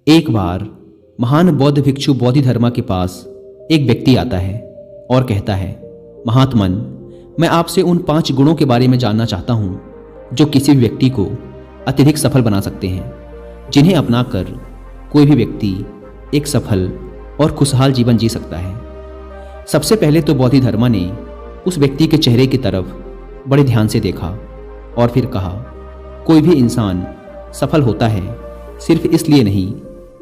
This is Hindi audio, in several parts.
एक बार महान बौद्ध भिक्षु बोधिधर्मा के पास एक व्यक्ति आता है और कहता है, महात्मन, मैं आपसे उन 5 गुणों के बारे में जानना चाहता हूं जो किसी भी व्यक्ति को अत्यधिक सफल बना सकते हैं, जिन्हें अपनाकर कोई भी व्यक्ति एक सफल और खुशहाल जीवन जी सकता है। सबसे पहले तो बोधिधर्मा ने उस व्यक्ति के चेहरे की तरफ बड़े ध्यान से देखा और फिर कहा, कोई भी इंसान सफल होता है सिर्फ इसलिए नहीं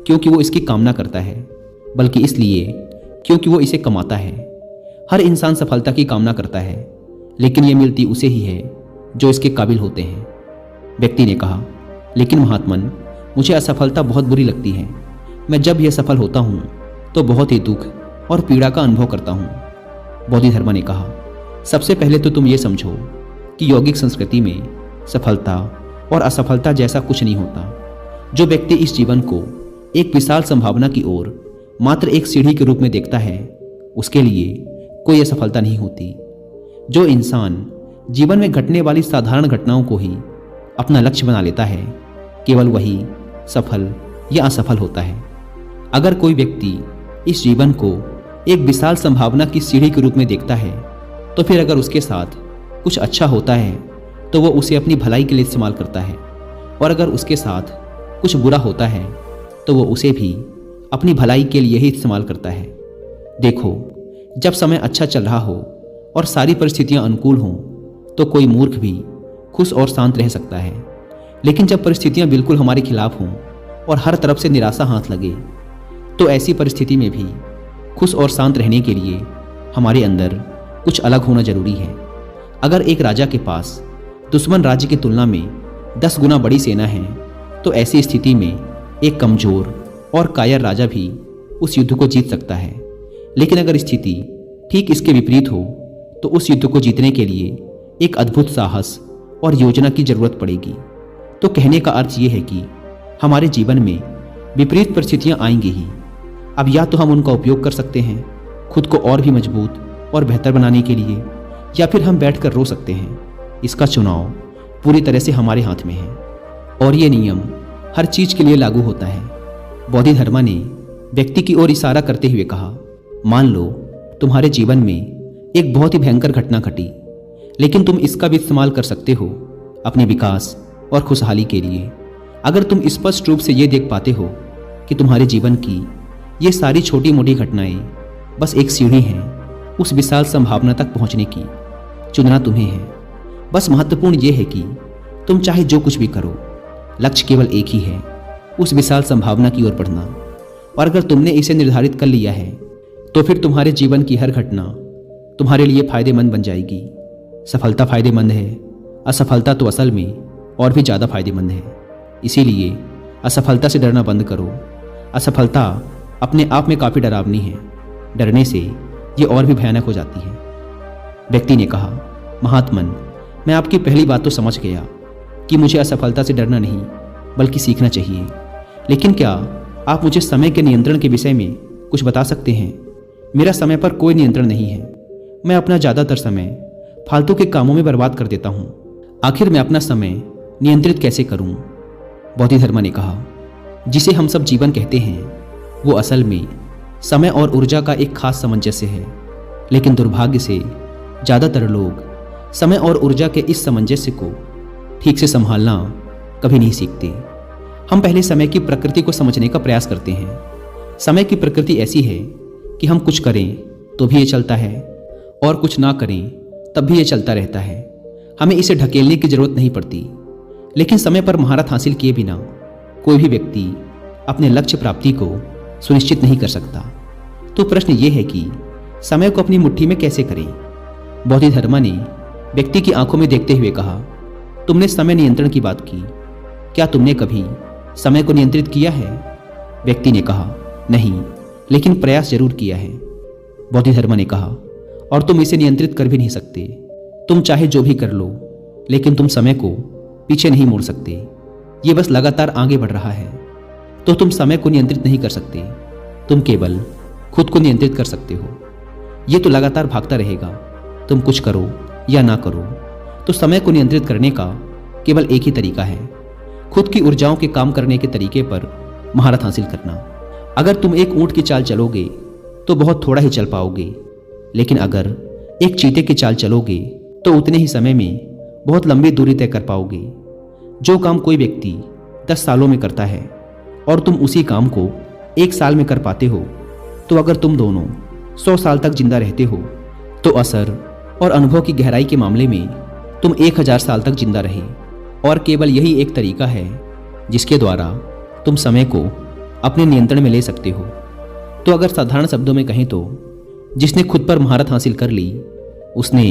क्योंकि वो इसकी कामना करता है, बल्कि इसलिए क्योंकि वो इसे कमाता है। हर इंसान सफलता की कामना करता है, लेकिन ये मिलती उसे ही है जो इसके काबिल होते हैं। व्यक्ति ने कहा, लेकिन महात्मन, मुझे असफलता बहुत बुरी लगती है। मैं जब यह सफल होता हूँ तो बहुत ही दुख और पीड़ा का अनुभव करता हूँ। बोधिधर्मा ने कहा, सबसे पहले तो तुम ये समझो कि यौगिक संस्कृति में सफलता और असफलता जैसा कुछ नहीं होता। जो व्यक्ति इस जीवन को एक विशाल संभावना की ओर मात्र एक सीढ़ी के रूप में देखता है, उसके लिए कोई असफलता नहीं होती। जो इंसान जीवन में घटने वाली साधारण घटनाओं को ही अपना लक्ष्य बना लेता है, केवल वही सफल या असफल होता है। अगर कोई व्यक्ति इस जीवन को एक विशाल संभावना की सीढ़ी के रूप में देखता है, तो फिर अगर उसके साथ कुछ अच्छा होता है तो वो उसे अपनी भलाई के लिए इस्तेमाल करता है, और अगर उसके साथ कुछ बुरा होता है तो वो उसे भी अपनी भलाई के लिए ही इस्तेमाल करता है। देखो, जब समय अच्छा चल रहा हो और सारी परिस्थितियां अनुकूल हों तो कोई मूर्ख भी खुश और शांत रह सकता है, लेकिन जब परिस्थितियां बिल्कुल हमारे खिलाफ हों और हर तरफ से निराशा हाथ लगे, तो ऐसी परिस्थिति में भी खुश और शांत रहने के लिए हमारे अंदर कुछ अलग होना जरूरी है। अगर एक राजा के पास दुश्मन राज्य की तुलना में 10 गुना बड़ी सेना है, तो ऐसी स्थिति में एक कमजोर और कायर राजा भी उस युद्ध को जीत सकता है। लेकिन अगर स्थिति ठीक इसके विपरीत हो तो उस युद्ध को जीतने के लिए एक अद्भुत साहस और योजना की जरूरत पड़ेगी। तो कहने का अर्थ यह है कि हमारे जीवन में विपरीत परिस्थितियां आएंगी ही। अब या तो हम उनका उपयोग कर सकते हैं खुद को और भी मजबूत और बेहतर बनाने के लिए, या फिर हम बैठकर रो सकते हैं। इसका चुनाव पूरी तरह से हमारे हाथ में है, और ये नियम हर चीज के लिए लागू होता है। बोधिधर्मा ने व्यक्ति की ओर इशारा करते हुए कहा, मान लो तुम्हारे जीवन में एक बहुत ही भयंकर घटना घटी, लेकिन तुम इसका भी इस्तेमाल कर सकते हो अपने विकास और खुशहाली के लिए। अगर तुम स्पष्ट रूप से ये देख पाते हो कि तुम्हारे जीवन की ये सारी छोटी मोटी घटनाएं बस एक सीढ़ी हैं उस विशाल संभावना तक पहुंचने की, चुनना तुम्हें है। बस महत्वपूर्ण ये है कि तुम चाहे जो कुछ भी करो, लक्ष्य केवल एक ही है, उस विशाल संभावना की ओर बढ़ना। और अगर तुमने इसे निर्धारित कर लिया है तो फिर तुम्हारे जीवन की हर घटना तुम्हारे लिए फायदेमंद बन जाएगी। सफलता फायदेमंद है, असफलता तो असल में और भी ज़्यादा फायदेमंद है। इसीलिए असफलता से डरना बंद करो। असफलता अपने आप में काफ़ी डरावनी है, डरने से ये और भी भयानक हो जाती है। व्यक्ति ने कहा, महात्मन, मैं आपकी पहली बात तो समझ गया कि मुझे असफलता से डरना नहीं बल्कि सीखना चाहिए, लेकिन क्या आप मुझे समय के नियंत्रण के विषय में कुछ बता सकते हैं? मेरा समय पर कोई नियंत्रण नहीं है। मैं अपना ज़्यादातर समय फालतू के कामों में बर्बाद कर देता हूँ। आखिर मैं अपना समय नियंत्रित कैसे करूँ? बोधिधर्मा ने कहा, जिसे हम सब जीवन कहते हैं वो असल में समय और ऊर्जा का एक खास सामंजस्य है, लेकिन दुर्भाग्य से ज़्यादातर लोग समय और ऊर्जा के इस सामंजस्य को ठीक से संभालना कभी नहीं सीखते। हम पहले समय की प्रकृति को समझने का प्रयास करते हैं। समय की प्रकृति ऐसी है कि हम कुछ करें तो भी ये चलता है, और कुछ ना करें तब भी ये चलता रहता है। हमें इसे ढकेलने की जरूरत नहीं पड़ती। लेकिन समय पर महारत हासिल किए बिना कोई भी व्यक्ति अपने लक्ष्य प्राप्ति को सुनिश्चित नहीं कर सकता। तो प्रश्न ये है कि समय को अपनी मुट्ठी में कैसे करें? बोधिधर्मा ने व्यक्ति की आंखों में देखते हुए कहा, तुमने समय नियंत्रण की बात की, क्या तुमने कभी समय को नियंत्रित किया है? व्यक्ति ने कहा, नहीं, लेकिन प्रयास जरूर किया है। बोधिधर्मा ने कहा, और तुम इसे नियंत्रित कर भी नहीं सकते। तुम चाहे जो भी कर लो, लेकिन तुम समय को पीछे नहीं मोड़ सकते। ये बस लगातार आगे बढ़ रहा है। तो तुम समय को नियंत्रित नहीं कर सकते, तुम केवल खुद को नियंत्रित कर सकते हो। ये तो लगातार भागता रहेगा। तुम कुछ करो या ना करो, तो समय को नियंत्रित करने का केवल एक ही तरीका है। खुद की ऊर्जाओं के काम करने के तरीके पर महारत हासिल करना। अगर तुम एक ऊंट की चाल चलोगे तो बहुत थोड़ा ही चल पाओगे, लेकिन अगर एक चीते की चाल चलोगे तो उतने ही समय में बहुत लंबी दूरी तय कर पाओगे। जो काम कोई व्यक्ति 10 सालों में करता है और तुम उसी काम को 1 साल में कर पाते हो, तो अगर तुम दोनों 100 साल तक जिंदा रहते हो तो असर और अनुभव की गहराई के मामले में तुम 1000 साल तक जिंदा रहे। और केवल यही एक तरीका है जिसके द्वारा तुम समय को अपने नियंत्रण में ले सकते हो। तो अगर साधारण शब्दों में कहें तो जिसने खुद पर महारत हासिल कर ली उसने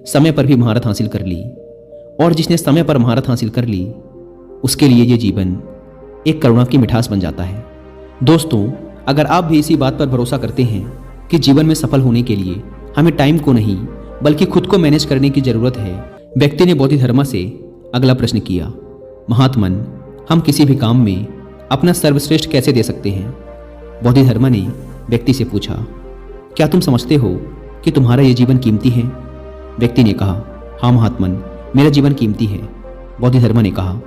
समय पर भी महारत हासिल कर ली, और जिसने समय पर महारत हासिल कर ली उसके लिए ये जीवन एक करुणा की मिठास बन जाता है। दोस्तों, अगर आप भी इसी बात पर भरोसा करते हैं कि जीवन में सफल होने के लिए हमें टाइम को नहीं बल्कि खुद को मैनेज करने की जरूरत है, व्यक्ति ने बोधिधर्मा से अगला प्रश्न किया, महात्मन, हम किसी भी काम में अपना सर्वश्रेष्ठ कैसे दे सकते हैं? बोधिधर्मा ने व्यक्ति से पूछा, क्या तुम समझते हो कि तुम्हारा यह जीवन कीमती है? व्यक्ति ने कहा, हाँ महात्मन, मेरा जीवन कीमती है। बोधिधर्मा ने कहा,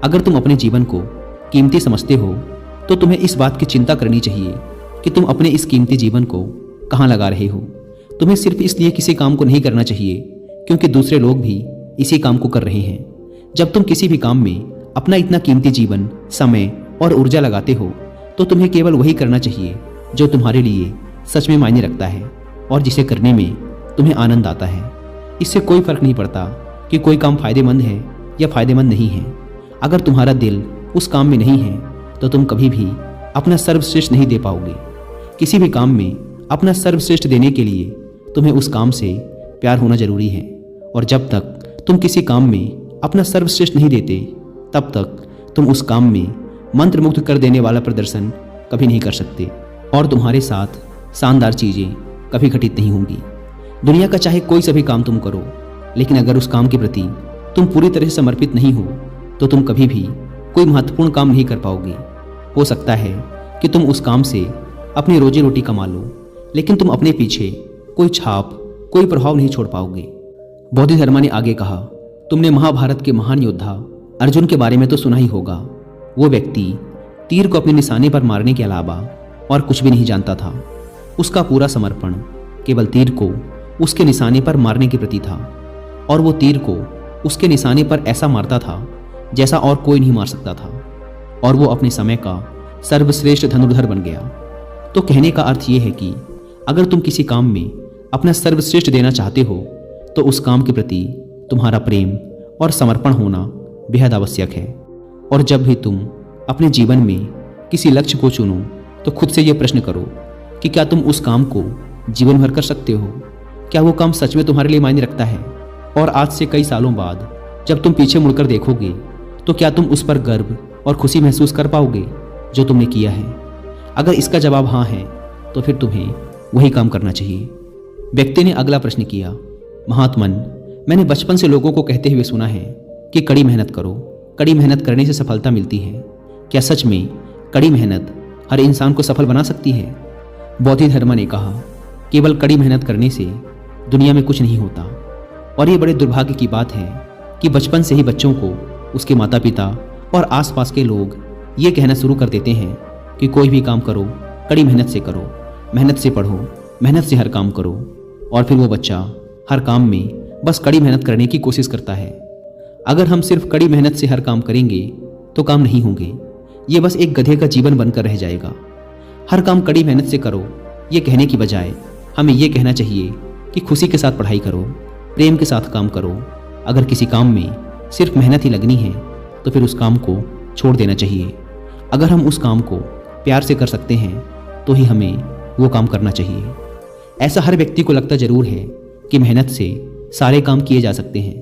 अगर तुम अपने जीवन को कीमती समझते हो तो तुम्हें इस बात की चिंता करनी चाहिए कि तुम अपने इस कीमती जीवन को कहाँ लगा रहे हो। तुम्हें सिर्फ इसलिए किसी काम को नहीं करना चाहिए क्योंकि दूसरे लोग भी इसी काम को कर रहे हैं। जब तुम किसी भी काम में अपना इतना कीमती जीवन, समय और ऊर्जा लगाते हो तो तुम्हें केवल वही करना चाहिए जो तुम्हारे लिए सच में मायने रखता है और जिसे करने में तुम्हें आनंद आता है। इससे कोई फर्क नहीं पड़ता कि कोई काम फायदेमंद है या फायदेमंद नहीं है। अगर तुम्हारा दिल उस काम में नहीं है तो तुम कभी भी अपना सर्वश्रेष्ठ नहीं दे पाओगे। किसी भी काम में अपना सर्वश्रेष्ठ देने के लिए तुम्हें उस काम से प्यार होना जरूरी है, और जब तक तुम किसी काम में अपना सर्वश्रेष्ठ नहीं देते तब तक तुम उस काम में मंत्रमुग्ध कर देने वाला प्रदर्शन कभी नहीं कर सकते और तुम्हारे साथ शानदार चीज़ें कभी घटित नहीं होंगी। दुनिया का चाहे कोई सा भी काम तुम करो, लेकिन अगर उस काम के प्रति तुम पूरी तरह से समर्पित नहीं हो तो तुम कभी भी कोई महत्वपूर्ण काम नहीं कर पाओगे। हो सकता है कि तुम उस काम से अपनी रोजी रोटी कमा लो, लेकिन तुम अपने पीछे कोई छाप, कोई प्रभाव नहीं छोड़ पाओगे। बोधिधर्मा ने आगे कहा, तुमने महाभारत के महान योद्धा अर्जुन के बारे में तो सुना ही होगा। वो व्यक्ति तीर को अपने निशाने पर मारने के अलावा और कुछ भी नहीं जानता था। उसका पूरा समर्पण केवल तीर को उसके निशाने पर मारने के प्रति था, और वो तीर को उसके निशाने पर ऐसा मारता था जैसा और कोई नहीं मार सकता था, और वो अपने समय का सर्वश्रेष्ठ धनुर्धर बन गया। तो कहने का अर्थ ये है कि अगर तुम किसी काम में अपना सर्वश्रेष्ठ देना चाहते हो तो उस काम के प्रति तुम्हारा प्रेम और समर्पण होना बेहद आवश्यक है। और जब भी तुम अपने जीवन में किसी लक्ष्य को चुनो तो खुद से यह प्रश्न करो कि क्या तुम उस काम को जीवन भर कर सकते हो? क्या वो काम सच में तुम्हारे लिए मायने रखता है? और आज से कई सालों बाद जब तुम पीछे मुड़कर देखोगे तो क्या तुम उस पर गर्व और खुशी महसूस कर पाओगे जो तुमने किया है? अगर इसका जवाब हाँ है तो फिर तुम्हें वही काम करना चाहिए। व्यक्ति ने अगला प्रश्न किया, महात्मन, मैंने बचपन से लोगों को कहते हुए सुना है कि कड़ी मेहनत करो, कड़ी मेहनत करने से सफलता मिलती है। क्या सच में कड़ी मेहनत हर इंसान को सफल बना सकती है? बोधिधर्मा ने कहा, केवल कड़ी मेहनत करने से दुनिया में कुछ नहीं होता, और ये बड़े दुर्भाग्य की बात है कि बचपन से ही बच्चों को उसके माता पिता और आसपास के लोग ये कहना शुरू कर देते हैं कि कोई भी काम करो, कड़ी मेहनत से करो, मेहनत से पढ़ो, मेहनत से हर काम करो, और फिर वो बच्चा हर काम में बस कड़ी मेहनत करने की कोशिश करता है। अगर हम सिर्फ कड़ी मेहनत से हर काम करेंगे तो काम नहीं होंगे, ये बस एक गधे का जीवन बनकर रह जाएगा। हर काम कड़ी मेहनत से करो ये कहने की बजाय हमें ये कहना चाहिए कि खुशी के साथ पढ़ाई करो, प्रेम के साथ काम करो। अगर किसी काम में सिर्फ मेहनत ही लगनी है तो फिर उस काम को छोड़ देना चाहिए। अगर हम उस काम को प्यार से कर सकते हैं तो ही हमें वो काम करना चाहिए। ऐसा हर व्यक्ति को लगता जरूर है कि मेहनत से सारे काम किए जा सकते हैं,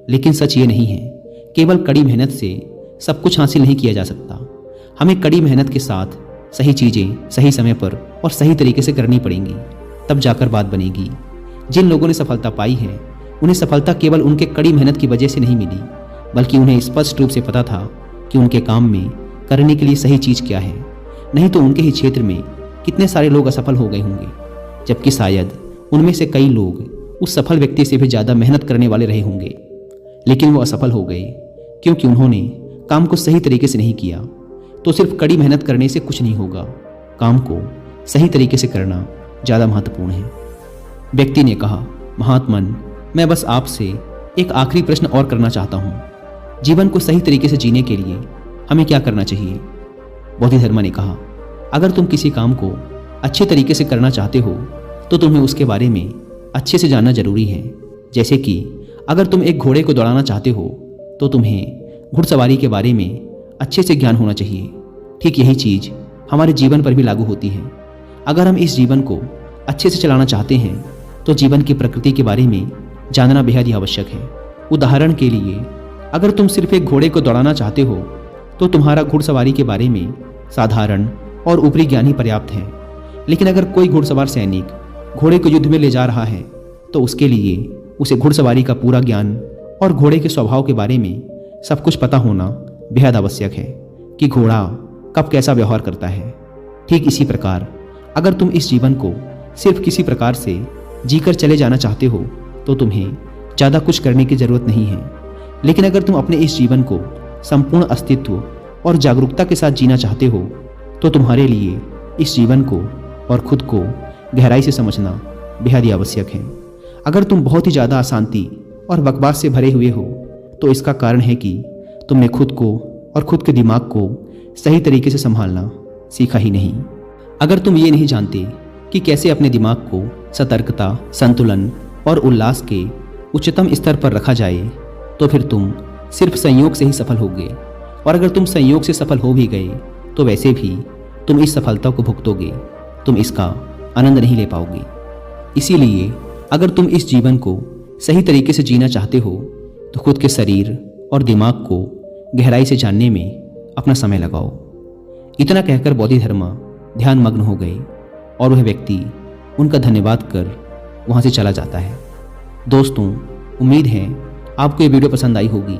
लेकिन सच ये नहीं है। केवल कड़ी मेहनत से सब कुछ हासिल नहीं किया जा सकता। हमें कड़ी मेहनत के साथ सही चीज़ें सही समय पर और सही तरीके से करनी पड़ेंगी, तब जाकर बात बनेगी। जिन लोगों ने सफलता पाई है उन्हें सफलता केवल उनके कड़ी मेहनत की वजह से नहीं मिली, बल्कि उन्हें स्पष्ट रूप से पता था कि उनके काम में करने के लिए सही चीज़ क्या है। नहीं तो उनके ही क्षेत्र में कितने सारे लोग असफल हो गए होंगे, जबकि शायद उनमें से कई लोग उस सफल व्यक्ति से भी ज़्यादा मेहनत करने वाले रहे होंगे, लेकिन वो असफल हो गए क्योंकि उन्होंने काम को सही तरीके से नहीं किया। तो सिर्फ कड़ी मेहनत करने से कुछ नहीं होगा। काम को सही तरीके से करना ज़्यादा महत्वपूर्ण है। व्यक्ति ने कहा, महात्मन, मैं बस आपसे एक आखिरी प्रश्न और करना चाहता हूँ। जीवन को सही तरीके से जीने के लिए हमें क्या करना चाहिए? बोधिधर्मा ने कहा, अगर तुम किसी काम को अच्छे तरीके से करना चाहते हो तो तुम्हें उसके बारे में अच्छे से जानना जरूरी है। जैसे कि अगर तुम एक घोड़े को दौड़ाना चाहते हो तो तुम्हें घुड़सवारी के बारे में अच्छे से ज्ञान होना चाहिए। ठीक यही चीज़ हमारे जीवन पर भी लागू होती है। अगर हम इस जीवन को अच्छे से चलाना चाहते हैं तो जीवन की प्रकृति के बारे में जानना बेहद ही आवश्यक है। उदाहरण के लिए, अगर तुम सिर्फ एक घोड़े को दौड़ाना चाहते हो तो तुम्हारा घुड़सवारी के बारे में साधारण और ऊपरी ज्ञान ही पर्याप्त है। लेकिन अगर कोई घुड़सवार सैनिक घोड़े को युद्ध में ले जा रहा है तो उसके लिए उसे घुड़सवारी का पूरा ज्ञान और घोड़े के स्वभाव के बारे में सब कुछ पता होना बेहद आवश्यक है कि घोड़ा कब कैसा व्यवहार करता है। ठीक इसी प्रकार अगर तुम इस जीवन को सिर्फ किसी प्रकार से जीकर चले जाना चाहते हो तो तुम्हें ज़्यादा कुछ करने की ज़रूरत नहीं है। लेकिन अगर तुम अपने इस जीवन को संपूर्ण अस्तित्व और जागरूकता के साथ जीना चाहते हो तो तुम्हारे लिए इस जीवन को और खुद को गहराई से समझना बेहद ही आवश्यक है। अगर तुम बहुत ही ज़्यादा अशांति और बकवास से भरे हुए हो तो इसका कारण है कि तुमने खुद को और खुद के दिमाग को सही तरीके से संभालना सीखा ही नहीं। अगर तुम ये नहीं जानते कि कैसे अपने दिमाग को सतर्कता, संतुलन और उल्लास के उच्चतम स्तर पर रखा जाए तो फिर तुम सिर्फ संयोग से ही सफल होगे। और अगर तुम संयोग से सफल हो भी गए तो वैसे भी तुम इस सफलता को भुगतोगे, तुम इसका आनंद नहीं ले पाओगे। इसीलिए अगर तुम इस जीवन को सही तरीके से जीना चाहते हो तो खुद के शरीर और दिमाग को गहराई से जानने में अपना समय लगाओ। इतना कहकर बोधिधर्मा ध्यान मग्न हो गए और वह व्यक्ति उनका धन्यवाद कर वहाँ से चला जाता है। दोस्तों, उम्मीद है आपको ये वीडियो पसंद आई होगी।